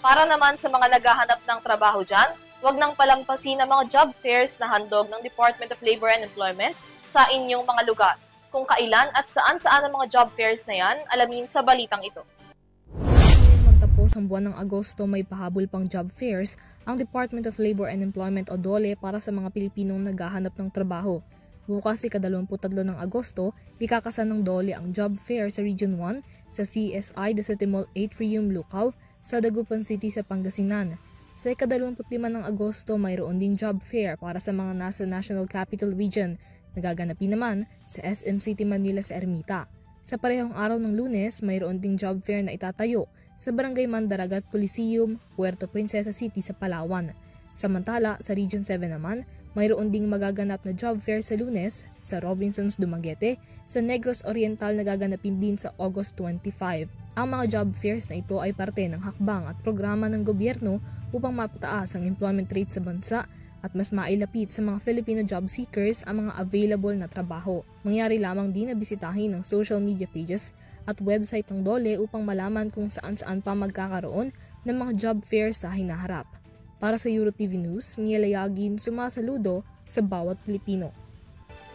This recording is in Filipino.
Para naman sa mga naghahanap ng trabaho dyan, huwag nang palampasin ang mga job fairs na handog ng Department of Labor and Employment sa inyong mga lugar. Kung kailan at saan-saan ang mga job fairs na yan, alamin sa balitang ito. Matapos ang buwan ng Agosto, may pahabol pang job fairs ang Department of Labor and Employment o DOLE para sa mga Pilipinong naghahanap ng trabaho. Bukas ika-23 ng Agosto, ikakasan ng DOLE ang job fair sa Region 1 sa CSI The City Mall Atrium, Lucao, sa Dagupan City sa Pangasinan. Sa ika-25 ng Agosto, mayroon ding job fair para sa mga nasa National Capital Region. Nagaganapin naman sa SM City Manila sa Ermita. Sa parehong araw ng Lunes, mayroon ding job fair na itatayo sa Barangay Mandaragat Coliseum, Puerto Princesa City sa Palawan. Samantala, sa Region 7 naman, mayroon ding magaganap na job fair sa Lunes sa Robinsons Dumaguete, sa Negros Oriental na gaganapin din sa August 25. Ang mga job fairs na ito ay parte ng hakbang at programa ng gobyerno upang mapataas ang employment rate sa bansa at mas mailapit sa mga Filipino job seekers ang mga available na trabaho. Mangyari lamang din na bisitahin ng social media pages at website ng DOLE upang malaman kung saan-saan pa magkakaroon ng mga job fairs sa hinaharap. Para sa EuroTV News, Mia Layagin, sumasaludo sa bawat Pilipino.